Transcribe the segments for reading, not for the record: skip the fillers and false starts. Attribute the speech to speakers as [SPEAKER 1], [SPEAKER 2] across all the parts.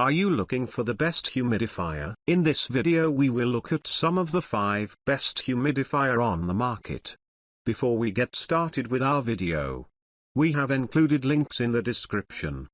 [SPEAKER 1] Are you looking for the best humidifier? In this video we will look at some of the 5 best humidifier on the market. Before we get started with our video, we have included links in the description.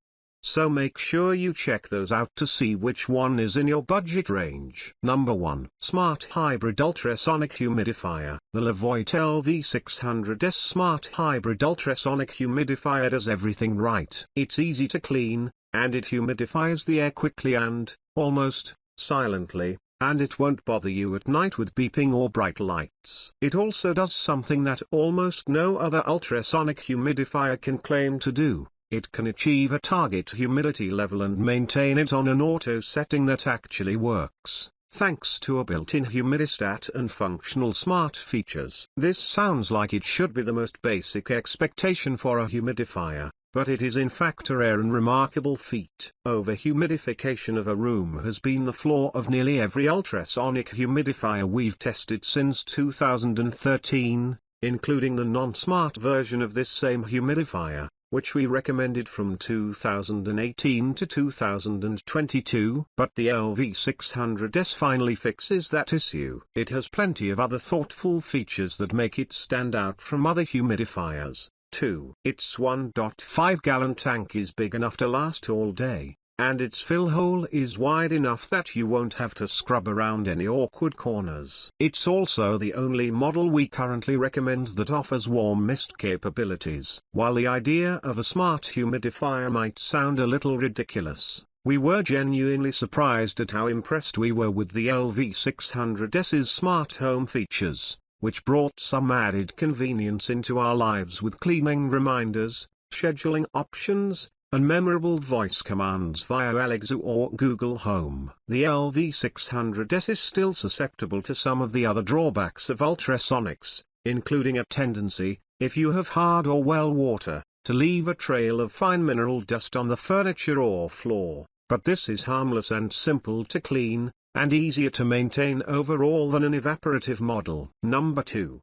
[SPEAKER 1] So make sure you check those out to see which one is in your budget range. Number 1. Smart Hybrid Ultrasonic Humidifier. The Vornado EVDC300 Smart Hybrid Ultrasonic Humidifier does everything right. It's easy to clean, and it humidifies the air quickly and, almost, silently, and it won't bother you at night with beeping or bright lights. It also does something that almost no other ultrasonic humidifier can claim to do. It can achieve a target humidity level and maintain it on an auto setting that actually works, thanks to a built-in humidistat and functional smart features. This sounds like it should be the most basic expectation for a humidifier, but it is in fact a rare and remarkable feat. Over-humidification of a room has been the flaw of nearly every ultrasonic humidifier we've tested since 2013, including the non-smart version of this same humidifier, which we recommended from 2018 to 2022, but the EVDC300 finally fixes that issue. It has plenty of other thoughtful features that make it stand out from other humidifiers. 2. Its 1.5-gallon tank is big enough to last all day, and its fill hole is wide enough that you won't have to scrub around any awkward corners. It's also the only model we currently recommend that offers warm mist capabilities. While the idea of a smart humidifier might sound a little ridiculous, we were genuinely surprised at how impressed we were with the EVDC300's smart home features, which brought some added convenience into our lives with cleaning reminders, scheduling options, and memorable voice commands via Alexa or Google Home. The EVDC300 is still susceptible to some of the other drawbacks of ultrasonics, including a tendency, if you have hard or well water, to leave a trail of fine mineral dust on the furniture or floor, but this is harmless and simple to clean, and easier to maintain overall than an evaporative model. Number 2.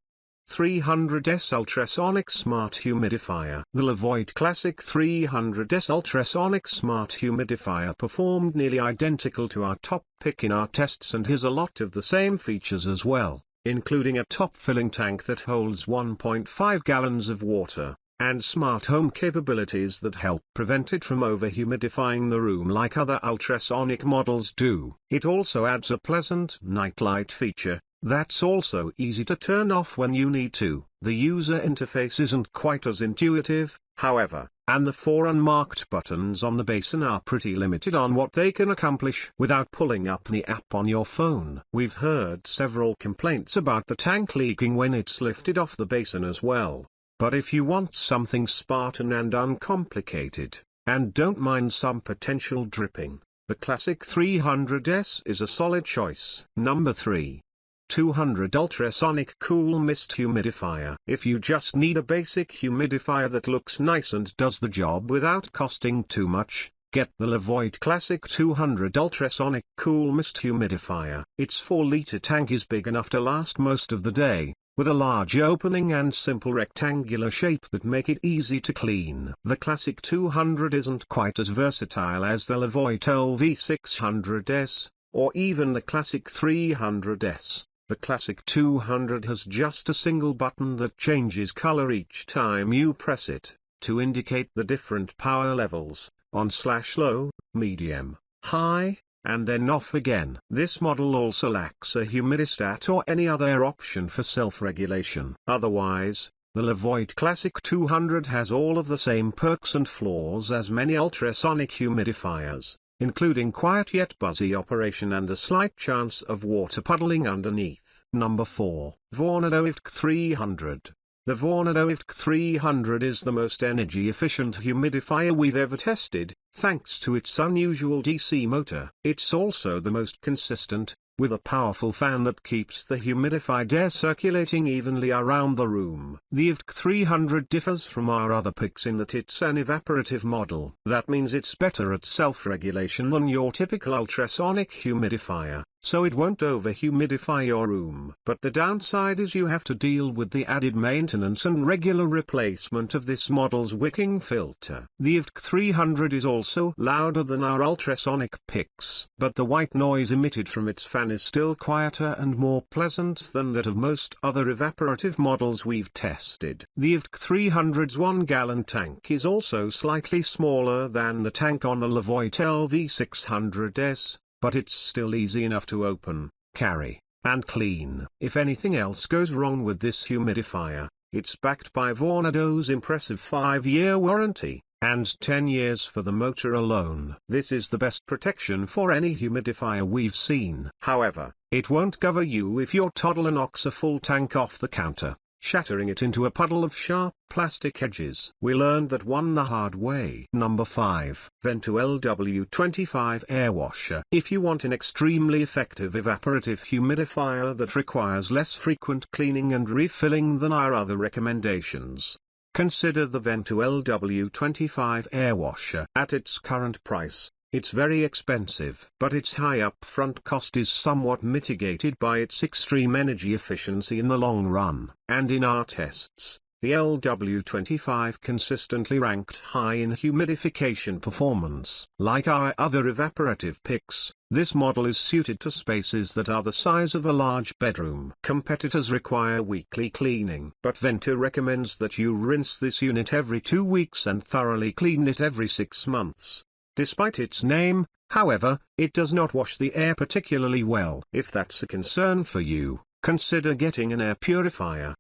[SPEAKER 1] 300S Ultrasonic Smart Humidifier. The Levoit Classic 300S Ultrasonic Smart Humidifier performed nearly identical to our top pick in our tests and has a lot of the same features as well, including a top filling tank that holds 1.5 gallons of water, and smart home capabilities that help prevent it from over-humidifying the room like other ultrasonic models do. It also adds a pleasant nightlight feature that's also easy to turn off when you need to. The user interface isn't quite as intuitive, however, and the 4 unmarked buttons on the basin are pretty limited on what they can accomplish without pulling up the app on your phone. We've heard several complaints about the tank leaking when it's lifted off the basin as well, but if you want something Spartan and uncomplicated, and don't mind some potential dripping, the Classic 300S is a solid choice. Number 3. 200 Ultrasonic Cool Mist Humidifier. If you just need a basic humidifier that looks nice and does the job without costing too much, get the Levoit Classic 200 Ultrasonic Cool Mist Humidifier. Its 4-liter tank is big enough to last most of the day, with a large opening and simple rectangular shape that make it easy to clean. The Classic 200 isn't quite as versatile as the Levoit EVDC300, or even the Classic 300S. The Classic 200 has just a single button that changes color each time you press it, to indicate the different power levels, on/low, medium, high, and then off again. This model also lacks a humidistat or any other option for self-regulation. Otherwise, the Levoit Classic 200 has all of the same perks and flaws as many ultrasonic humidifiers, including quiet yet buzzy operation and a slight chance of water puddling underneath. Number 4. Vornado EVDC300. The Vornado EVDC300 is the most energy-efficient humidifier we've ever tested, thanks to its unusual DC motor. It's also the most consistent, with a powerful fan that keeps the humidified air circulating evenly around the room. The EVDC300 differs from our other picks in that it's an evaporative model. That means it's better at self-regulation than your typical ultrasonic humidifier, so it won't over-humidify your room. But the downside is you have to deal with the added maintenance and regular replacement of this model's wicking filter. The EVDC300 is also louder than our ultrasonic picks, but the white noise emitted from its fan is still quieter and more pleasant than that of most other evaporative models we've tested. The EVDC300's 1-gallon tank is also slightly smaller than the tank on the Levoit LV600S, but it's still easy enough to open, carry, and clean. If anything else goes wrong with this humidifier, it's backed by Vornado's impressive 5-year warranty, and 10 years for the motor alone. This is the best protection for any humidifier we've seen. However, it won't cover you if your toddler knocks a full tank off the counter, shattering it into a puddle of sharp plastic edges. We learned that one the hard way. Number 5. Venta LW25 Airwasher. If you want an extremely effective evaporative humidifier that requires less frequent cleaning and refilling than our other recommendations, consider the Venta LW25 Airwasher. At its current price, it's very expensive, but its high upfront cost is somewhat mitigated by its extreme energy efficiency in the long run. And in our tests, the LW25 consistently ranked high in humidification performance. Like our other evaporative picks, this model is suited to spaces that are the size of a large bedroom. Competitors require weekly cleaning, but Venta recommends that you rinse this unit every 2 weeks and thoroughly clean it every 6 months. Despite its name, however, it does not wash the air particularly well. If that's a concern for you, consider getting an air purifier.